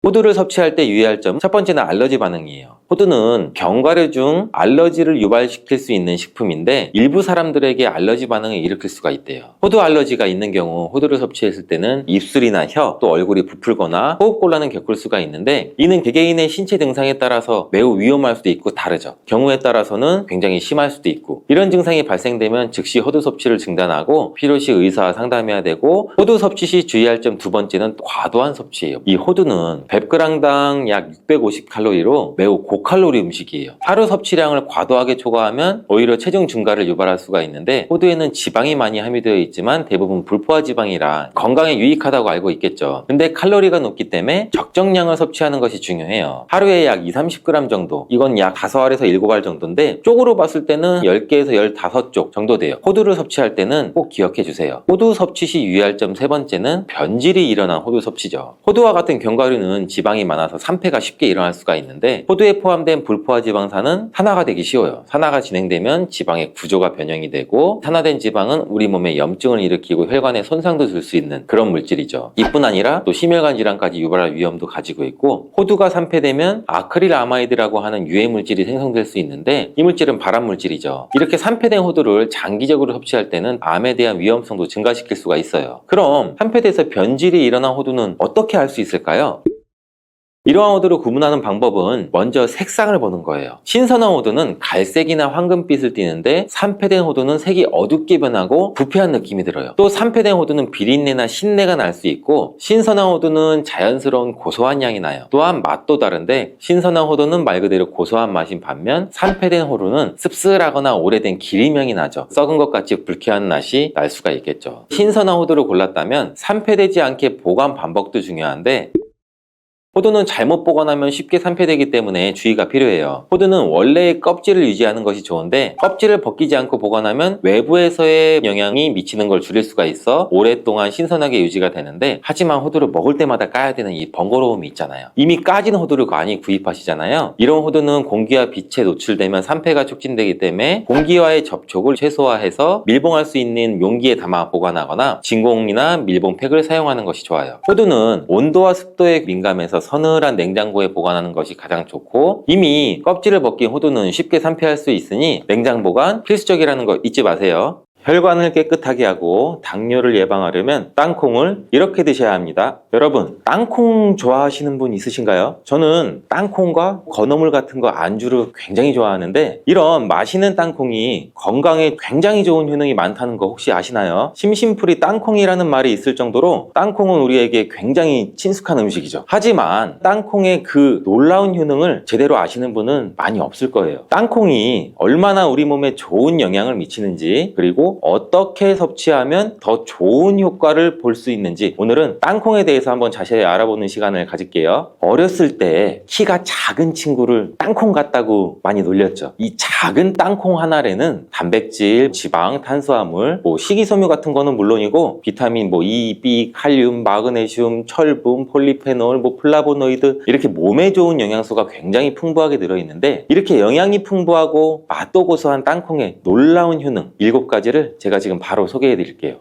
A: 호두를 섭취할 때 유의할 점, 첫 번째는 알러지 반응이에요. 호두는 견과류 중 알러지를 유발시킬 수 있는 식품인데, 일부 사람들에게 알러지 반응을 일으킬 수가 있대요. 호두 알러지가 있는 경우 호두를 섭취했을 때는 입술이나 혀, 또 얼굴이 부풀거나 호흡곤란을 겪을 수가 있는데, 이는 개개인의 신체 증상에 따라서 매우 위험할 수도 있고 다르죠. 경우에 따라서는 굉장히 심할 수도 있고, 이런 증상이 발생되면 즉시 호두 섭취를 중단하고 필요시 의사와 상담해야 되고, 호두 섭취 시 주의할 점 두 번째는 과도한 섭취예요. 이 호두는 100g당 약 650칼로리로 매우 고칼로리 음식이에요. 하루 섭취량을 과도하게 초과하면 오히려 체중 증가를 유발할 수가 있는데, 호두에는 지방이 많이 함유되어 있지만 대부분 불포화 지방이라 건강에 유익하다고 알고 있겠죠. 근데 칼로리가 높기 때문에 적정량을 섭취하는 것이 중요해요. 하루에 약 2-30g 정도, 이건 약 5알에서 7알 정도인데 쪽으로 봤을 때는 10개에서 15쪽 정도 돼요. 호두를 섭취할 때는 꼭 기억해 주세요. 호두 섭취 시 유의할 점 세 번째는 변질이 일어난 호두 섭취죠. 호두와 같은 견과류는 지방이 많아서 산패가 쉽게 일어날 수가 있는데, 호두에 포함된 불포화 지방산은 산화가 되기 쉬워요. 산화가 진행되면 지방의 구조가 변형이 되고, 산화된 지방은 우리 몸에 염증을 일으키고 혈관에 손상도 줄 수 있는 그런 물질이죠. 이뿐 아니라 또 심혈관 질환까지 유발할 위험도 가지고 있고, 호두가 산패되면 아크릴 아마이드라고 하는 유해 물질이 생성될 수 있는데, 이 물질은 발암 물질이죠. 이렇게 산패된 호두를 장기적으로 섭취할 때는 암에 대한 위험성도 증가시킬 수가 있어요. 그럼 산패돼서 변질이 일어난 호두는 어떻게 알 수 있을까요? 이러한 호두를 구분하는 방법은 먼저 색상을 보는 거예요. 신선한 호두는 갈색이나 황금빛을 띠는데, 산패된 호두는 색이 어둡게 변하고 부패한 느낌이 들어요. 또 산패된 호두는 비린내나 신내가 날 수 있고, 신선한 호두는 자연스러운 고소한 향이 나요. 또한 맛도 다른데, 신선한 호두는 말 그대로 고소한 맛인 반면, 산패된 호두는 씁쓸하거나 오래된 기름향이 나죠. 썩은 것 같이 불쾌한 맛이 날 수가 있겠죠. 신선한 호두를 골랐다면 산패되지 않게 보관 방법도 중요한데, 호두는 잘못 보관하면 쉽게 산패되기 때문에 주의가 필요해요. 호두는 원래의 껍질을 유지하는 것이 좋은데, 껍질을 벗기지 않고 보관하면 외부에서의 영향이 미치는 걸 줄일 수가 있어 오랫동안 신선하게 유지가 되는데, 하지만 호두를 먹을 때마다 까야 되는 이 번거로움이 있잖아요. 이미 까진 호두를 많이 구입하시잖아요. 이런 호두는 공기와 빛에 노출되면 산패가 촉진되기 때문에 공기와의 접촉을 최소화해서 밀봉할 수 있는 용기에 담아 보관하거나 진공이나 밀봉팩을 사용하는 것이 좋아요. 호두는 온도와 습도에 민감해서 서늘한 냉장고에 보관하는 것이 가장 좋고, 이미 껍질을 벗긴 호두는 쉽게 산패할 수 있으니 냉장 보관 필수적이라는 거 잊지 마세요. 혈관을 깨끗하게 하고 당뇨를 예방하려면 땅콩을 이렇게 드셔야 합니다. 여러분, 땅콩 좋아하시는 분 있으신가요? 저는 땅콩과 건어물 같은 거 안주를 굉장히 좋아하는데, 이런 맛있는 땅콩이 건강에 굉장히 좋은 효능이 많다는 거 혹시 아시나요? 심심풀이 땅콩이라는 말이 있을 정도로 땅콩은 우리에게 굉장히 친숙한 음식이죠. 하지만 땅콩의 그 놀라운 효능을 제대로 아시는 분은 많이 없을 거예요. 땅콩이 얼마나 우리 몸에 좋은 영향을 미치는지, 그리고 어떻게 섭취하면 더 좋은 효과를 볼 수 있는지, 오늘은 땅콩에 대해서 한번 자세히 알아보는 시간을 가질게요. 어렸을 때 키가 작은 친구를 땅콩 같다고 많이 놀렸죠. 이 작은 땅콩 한 알에는 단백질, 지방, 탄수화물, 식이섬유 같은 거는 물론이고 비타민 E, B, 칼륨, 마그네슘, 철분, 폴리페놀, 플라보노이드, 이렇게 몸에 좋은 영양소가 굉장히 풍부하게 들어있는데, 이렇게 영양이 풍부하고 맛도 고소한 땅콩의 놀라운 효능 7가지를 제가 지금 바로 소개해 드릴게요.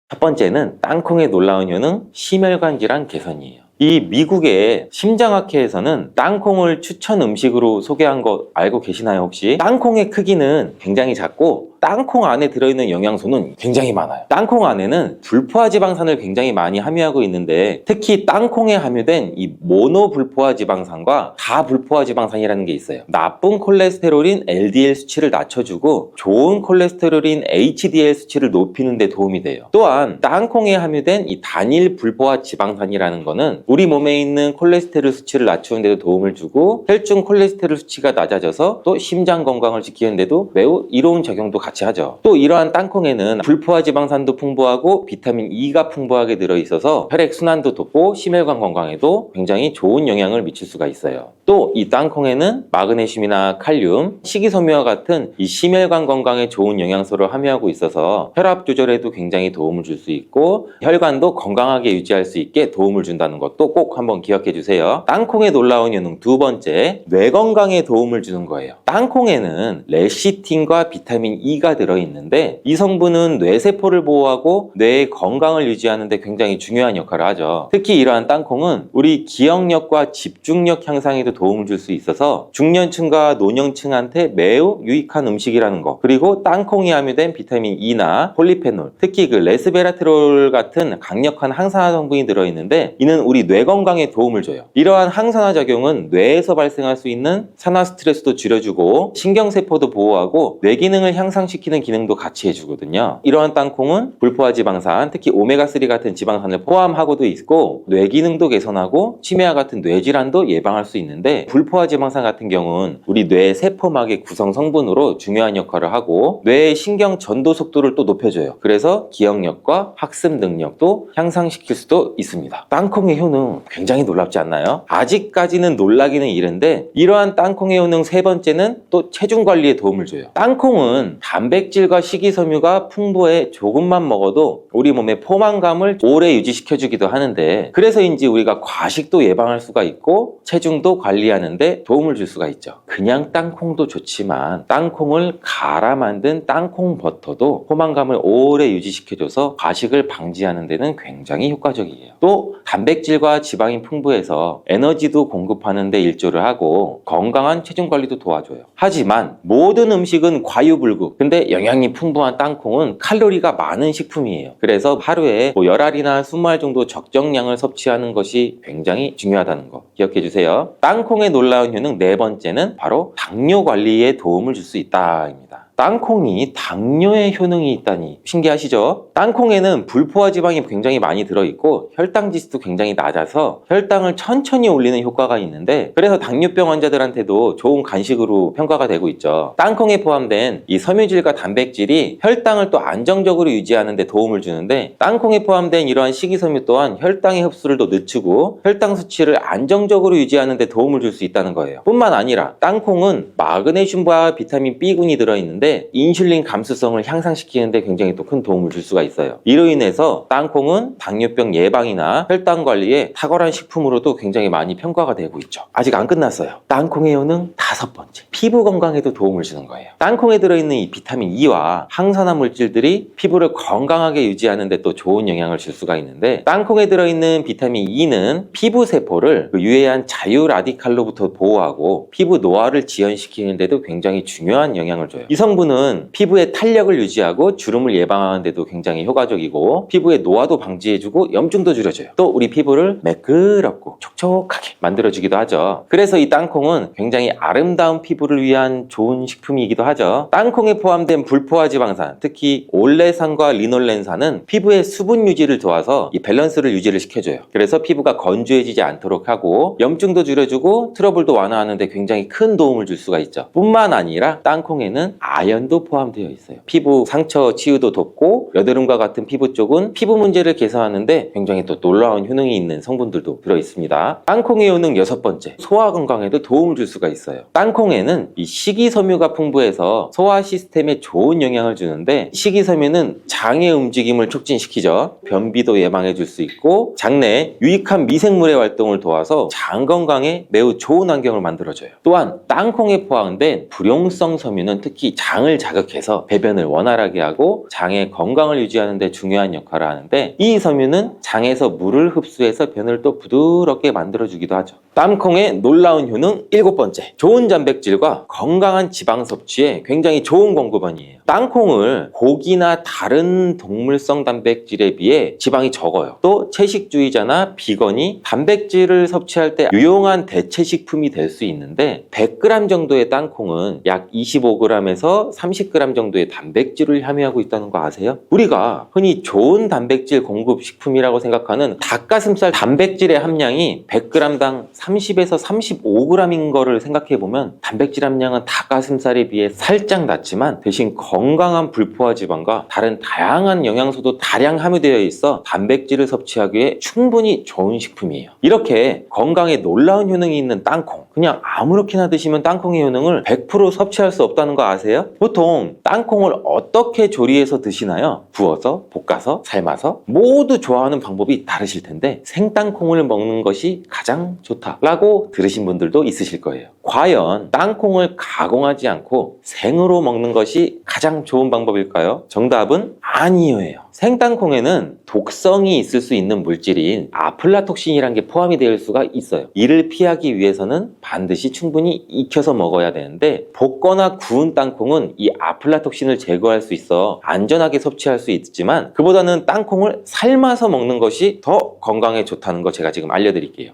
A: 첫 번째는 땅콩의 놀라운 효능, 심혈관 질환 개선이에요. 이 미국의 심장학회에서는 땅콩을 추천 음식으로 소개한 거 알고 계시나요 혹시? 땅콩의 크기는 굉장히 작고 땅콩 안에 들어있는 영양소는 굉장히 많아요. 땅콩 안에는 불포화 지방산을 굉장히 많이 함유하고 있는데 특히 땅콩에 함유된 이 모노불포화 지방산과 다불포화 지방산이라는 게 있어요. 나쁜 콜레스테롤인 LDL 수치를 낮춰주고 좋은 콜레스테롤인 HDL 수치를 높이는 데 도움이 돼요. 또한 땅콩에 함유된 이 단일 불포화 지방산이라는 거는 우리 몸에 있는 콜레스테롤 수치를 낮추는 데도 도움을 주고 혈중 콜레스테롤 수치가 낮아져서 또 심장 건강을 지키는 데도 매우 이로운 작용도 같이 하죠. 또 이러한 땅콩에는 불포화 지방산도 풍부하고 비타민 E가 풍부하게 들어있어서 혈액 순환도 돕고 심혈관 건강에도 굉장히 좋은 영향을 미칠 수가 있어요. 또 이 땅콩에는 마그네슘이나 칼륨, 식이섬유와 같은 이 심혈관 건강에 좋은 영양소를 함유하고 있어서 혈압 조절에도 굉장히 도움을 줄 수 있고 혈관도 건강하게 유지할 수 있게 도움을 준다는 것도 꼭 한번 기억해 주세요. 땅콩의 놀라운 효능 두 번째, 뇌 건강에 도움을 주는 거예요. 땅콩에는 레시틴과 비타민 E가 들어있는데 이 성분은 뇌세포를 보호하고 뇌의 건강을 유지하는 데 굉장히 중요한 역할을 하죠. 특히 이러한 땅콩은 우리 기억력과 집중력 향상에도 도움을 줄 수 있어서 중년층과 노년층한테 매우 유익한 음식이라는 거, 그리고 땅콩이 함유된 비타민 E나 폴리페놀, 특히 그 레스베라트롤 같은 강력한 항산화 성분이 들어있는데 이는 우리 뇌 건강에 도움을 줘요. 이러한 항산화 작용은 뇌에서 발생할 수 있는 산화 스트레스도 줄여주고 신경세포도 보호하고 뇌 기능을 향상시키는 기능도 같이 해주거든요. 이러한 땅콩은 불포화 지방산, 특히 오메가3 같은 지방산을 포함하고도 있고 뇌 기능도 개선하고 치매와 같은 뇌질환도 예방할 수 있는데 불포화 지방산 같은 경우는 우리 뇌 세포막의 구성 성분으로 중요한 역할을 하고 뇌의 신경 전도 속도를 또 높여줘요. 그래서 기억력과 학습 능력도 향상시킬 수도 있습니다. 땅콩의 효능 굉장히 놀랍지 않나요? 아직까지는 놀라기는 이른데 이러한 땅콩의 효능 세 번째는 또 체중 관리에 도움을 줘요. 땅콩은 단백질과 식이섬유가 풍부해 조금만 먹어도 우리 몸의 포만감을 오래 유지시켜주기도 하는데 그래서인지 우리가 과식도 예방할 수가 있고 체중도 관리하는데 도움을 줄 수가 있죠. 그냥 땅콩도 좋지만 땅콩을 갈아 만든 땅콩 버터도 포만감을 오래 유지시켜줘서 과식을 방지하는 데는 굉장히 효과적이에요. 또 단백질과 지방이 풍부해서 에너지도 공급하는 데 일조를 하고 건강한 체중 관리도 도와줘요. 하지만 모든 음식은 과유불급, 근데 영양이 풍부한 땅콩은 칼로리가 많은 식품이에요. 그래서 하루에 10알이나 20알 정도 적정량을 섭취하는 것이 굉장히 중요하다는 거 기억해 주세요. 땅콩의 놀라운 효능 네 번째는 바로 당뇨 관리에 도움을 줄 수 있다입니다. 땅콩이 당뇨에 효능이 있다니 신기하시죠? 땅콩에는 불포화 지방이 굉장히 많이 들어있고 혈당 지수도 굉장히 낮아서 혈당을 천천히 올리는 효과가 있는데 그래서 당뇨병 환자들한테도 좋은 간식으로 평가가 되고 있죠. 땅콩에 포함된 이 섬유질과 단백질이 혈당을 또 안정적으로 유지하는 데 도움을 주는데 땅콩에 포함된 이러한 식이섬유 또한 혈당의 흡수를 더 늦추고 혈당 수치를 안정적으로 유지하는 데 도움을 줄 수 있다는 거예요. 뿐만 아니라 땅콩은 마그네슘과 비타민 B군이 들어있는데 인슐린 감수성을 향상시키는 데 굉장히 또 큰 도움을 줄 수가 있어요. 이로 인해서 땅콩은 당뇨병 예방이나 혈당 관리에 탁월한 식품으로도 굉장히 많이 평가가 되고 있죠. 아직 안 끝났어요. 땅콩의 효능 다섯 번째, 피부 건강에도 도움을 주는 거예요. 땅콩에 들어있는 이 비타민 E와 항산화 물질들이 피부를 건강하게 유지하는 데 또 좋은 영향을 줄 수가 있는데 땅콩에 들어있는 비타민 E는 피부 세포를 유해한 자유 라디칼로부터 보호하고 피부 노화를 지연시키는 데도 굉장히 중요한 영향을 줘요. 이 성분은 피부의 탄력을 유지하고 주름을 예방하는 데도 굉장히 효과적이고 피부의 노화도 방지해주고 염증도 줄여줘요. 또 우리 피부를 매끄럽고 촉촉하게 만들어주기도 하죠. 그래서 이 땅콩은 굉장히 아름다운 피부를 위한 좋은 식품이기도 하죠. 땅콩에 포함된 불포화 지방산, 특히 올레산과 리놀렌산은 피부의 수분 유지를 도와서 이 밸런스를 유지를 시켜줘요. 그래서 피부가 건조해지지 않도록 하고 염증도 줄여주고 트러블도 완화하는 데 굉장히 큰 도움을 줄 수가 있죠. 뿐만 아니라 땅콩에는 아연도 포함되어 있어요. 피부 상처 치유도 돕고 여드름과 같은 피부 쪽은 피부 문제를 개선하는데 굉장히 또 놀라운 효능이 있는 성분들도 들어있습니다. 땅콩의 효능 여섯 번째, 소화 건강에도 도움을 줄 수가 있어요. 땅콩에는 이 식이섬유가 풍부해서 소화 시스템에 좋은 영향을 주는데 식이섬유는 장의 움직임을 촉진시키죠. 변비도 예방해 줄 수 있고 장내에 유익한 미생물의 활동을 도와서 장 건강에 매우 좋은 환경을 만들어줘요. 또한 땅콩에 포함된 불용성 섬유는 특히 장을 자극해서 배변을 원활하게 하고 장의 건강을 유지하는 데 중요한 역할을 하는데, 이 섬유는 장에서 물을 흡수해서 변을 또 부드럽게 만들어주기도 하죠. 땅콩의 놀라운 효능 7번째, 좋은 단백질과 건강한 지방 섭취에 굉장히 좋은 공급원이에요. 땅콩을 고기나 다른 동물성 단백질에 비해 지방이 적어요. 또 채식주의자나 비건이 단백질을 섭취할 때 유용한 대체식품이 될 수 있는데, 100g 정도의 땅콩은 약 25g에서 30g 정도의 단백질을 함유하고 있다는 거 아세요? 우리가 흔히 좋은 단백질 공급 식품이라고 생각하는 닭가슴살 단백질의 함량이 100g당 30에서 35g인 거를 생각해보면 단백질 함량은 닭가슴살에 비해 살짝 낮지만 대신 건강한 불포화 지방과 다른 다양한 영양소도 다량 함유되어 있어 단백질을 섭취하기에 충분히 좋은 식품이에요. 이렇게 건강에 놀라운 효능이 있는 땅콩, 그냥 아무렇게나 드시면 땅콩의 효능을 100% 섭취할 수 없다는 거 아세요? 보통 땅콩을 어떻게 조리해서 드시나요? 구워서, 볶아서, 삶아서? 모두 좋아하는 방법이 다르실 텐데 생땅콩을 먹는 것이 가장 좋다라고 들으신 분들도 있으실 거예요. 과연 땅콩을 가공하지 않고 생으로 먹는 것이 가장 좋은 방법일까요? 정답은 아니에요. 생땅콩에는 독성이 있을 수 있는 물질인 아플라톡신이라는 게 포함이 될 수가 있어요. 이를 피하기 위해서는 반드시 충분히 익혀서 먹어야 되는데, 볶거나 구운 땅콩은 이 아플라톡신을 제거할 수 있어 안전하게 섭취할 수 있지만 그보다는 땅콩을 삶아서 먹는 것이 더 건강에 좋다는 거 제가 지금 알려드릴게요.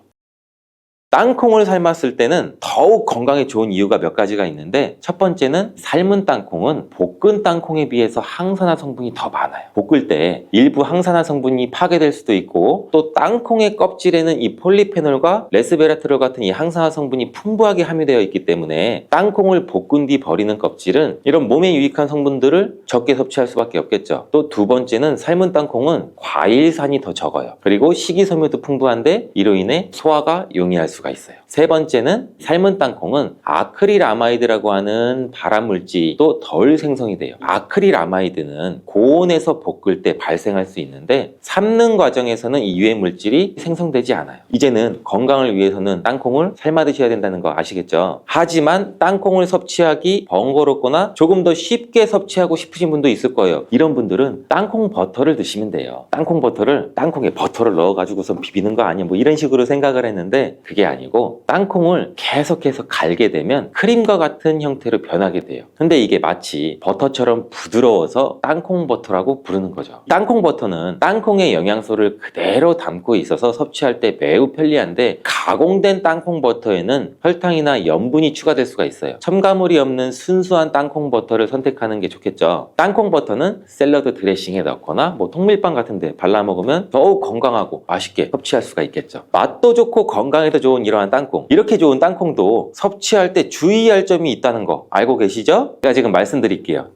A: 땅콩을 삶았을 때는 더욱 건강에 좋은 이유가 몇 가지가 있는데, 첫 번째는 삶은 땅콩은 볶은 땅콩에 비해서 항산화 성분이 더 많아요. 볶을 때 일부 항산화 성분이 파괴될 수도 있고, 또 땅콩의 껍질에는 이 폴리페놀과 레스베라트롤 같은 이 항산화 성분이 풍부하게 함유되어 있기 때문에 땅콩을 볶은 뒤 버리는 껍질은 이런 몸에 유익한 성분들을 적게 섭취할 수밖에 없겠죠. 또 두 번째는 삶은 땅콩은 과일산이 더 적어요. 그리고 식이섬유도 풍부한데 이로 인해 소화가 용이할 수가 있어요. 세 번째는 삶은 땅콩은 아크릴아마이드라고 하는 발암물질도 덜 생성이 돼요. 아크릴아마이드는 고온에서 볶을 때 발생할 수 있는데 삶는 과정에서는 이 유해 물질이 생성되지 않아요. 이제는 건강을 위해서는 땅콩을 삶아 드셔야 된다는 거 아시겠죠? 하지만 땅콩을 섭취하기 번거롭거나 조금 더 쉽게 섭취하고 싶으신 분도 있을 거예요. 이런 분들은 땅콩 버터를 드시면 돼요. 땅콩 버터를 땅콩에 버터를 넣어가지고서 비비는 거 아니야, 뭐 이런 식으로 생각을 했는데 그게 아니고, 땅콩을 계속해서 갈게 되면 크림과 같은 형태로 변하게 돼요. 근데 이게 마치 버터처럼 부드러워서 땅콩 버터라고 부르는 거죠. 땅콩 버터는 땅콩의 영양소를 그대로 담고 있어서 섭취할 때 매우 편리한데, 가공된 땅콩 버터에는 설탕이나 염분이 추가될 수가 있어요. 첨가물이 없는 순수한 땅콩 버터를 선택하는 게 좋겠죠. 땅콩 버터는 샐러드 드레싱에 넣거나 뭐 통밀빵 같은 데 발라 먹으면 더욱 건강하고 맛있게 섭취할 수가 있겠죠. 맛도 좋고 건강에도 좋은 이러한 땅콩, 이렇게 좋은 땅콩도 섭취할 때 주의할 점이 있다는 거 알고 계시죠? 제가 지금 말씀드릴게요.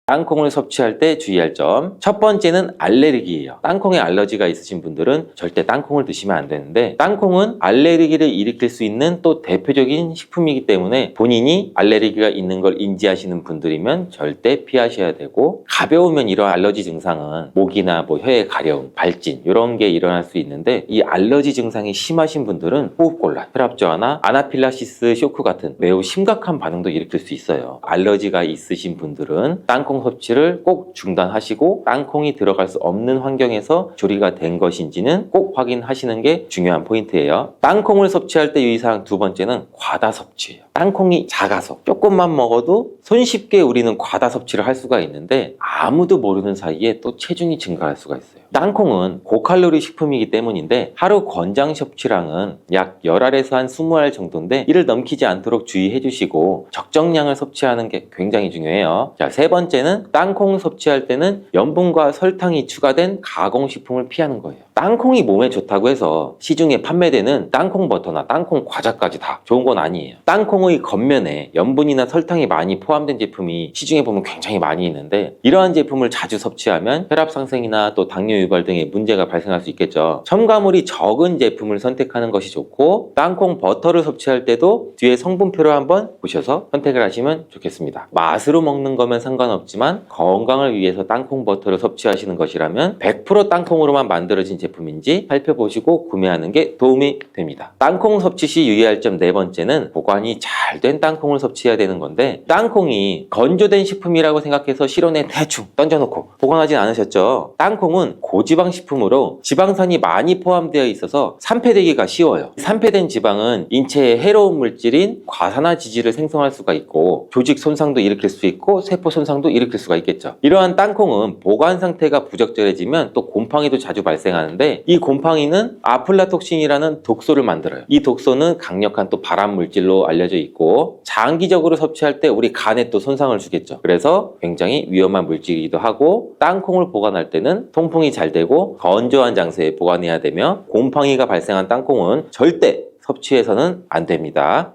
A: 땅콩을 섭취할 때 주의할 점, 첫 번째는 알레르기예요. 땅콩에 알러지가 있으신 분들은 절대 땅콩을 드시면 안 되는데, 땅콩은 알레르기를 일으킬 수 있는 또 대표적인 식품이기 때문에 본인이 알레르기가 있는 걸 인지하시는 분들이면 절대 피하셔야 되고, 가벼우면 이런 알러지 증상은 목이나 뭐 혀의 가려움, 발진 이런 게 일어날 수 있는데, 이 알러지 증상이 심하신 분들은 호흡곤란, 혈압 저하나 아나필락시스 쇼크 같은 매우 심각한 반응도 일으킬 수 있어요. 알러지가 있으신 분들은 땅콩 섭취를 꼭 중단하시고, 땅콩이 들어갈 수 없는 환경에서 조리가 된 것인지는 꼭 확인하시는 게 중요한 포인트예요. 땅콩을 섭취할 때 유의사항 두 번째는 과다 섭취예요. 땅콩이 작아서 조금만 먹어도 손쉽게 우리는 과다 섭취를 할 수가 있는데, 아무도 모르는 사이에 또 체중이 증가할 수가 있어요. 땅콩은 고칼로리 식품이기 때문인데 하루 권장 섭취량은 약 10알에서 한 20알 정도인데, 이를 넘기지 않도록 주의해 주시고 적정량을 섭취하는 게 굉장히 중요해요. 자, 세 번째는 땅콩 섭취할 때는 염분과 설탕이 추가된 가공식품을 피하는 거예요. 땅콩이 몸에 좋다고 해서 시중에 판매되는 땅콩 버터나 땅콩 과자까지 다 좋은 건 아니에요. 땅콩의 겉면에 염분이나 설탕이 많이 포함된 제품이 시중에 보면 굉장히 많이 있는데, 이러한 제품을 자주 섭취하면 혈압 상승이나 또 당뇨 유발 등의 문제가 발생할 수 있겠죠. 첨가물이 적은 제품을 선택하는 것이 좋고 땅콩 버터를 섭취할 때도 뒤에 성분표를 한번 보셔서 선택을 하시면 좋겠습니다. 맛으로 먹는 거면 상관없지만 건강을 위해서 땅콩 버터를 섭취하시는 것이라면 100% 땅콩으로만 만들어진 제품인지 살펴보시고 구매하는 게 도움이 됩니다. 땅콩 섭취 시 유의할 점 네 번째는 보관이 잘 된 땅콩을 섭취해야 되는 건데 땅콩이 건조된 식품이라고 생각해서 실온에 대충 던져놓고 보관하진 않으셨죠? 땅콩은 고지방 식품으로 지방산이 많이 포함되어 있어서 산패되기가 쉬워요. 산패된 지방은 인체에 해로운 물질인 과산화지질을 생성할 수가 있고 조직 손상도 일으킬 수 있고 세포 손상도 일으킬 수가 있겠죠. 이러한 땅콩은 보관 상태가 부적절해지면 또 곰팡이도 자주 발생하는데 이 곰팡이는 아플라톡신이라는 독소를 만들어요. 이 독소는 강력한 또 발암 물질로 알려져 있고 장기적으로 섭취할 때 우리 간에 또 손상을 주겠죠. 그래서 굉장히 위험한 물질이기도 하고 땅콩을 보관할 때는 통풍이 잘 되고 건조한 장소에 보관해야 되며 곰팡이가 발생한 땅콩은 절대 섭취해서는 안 됩니다.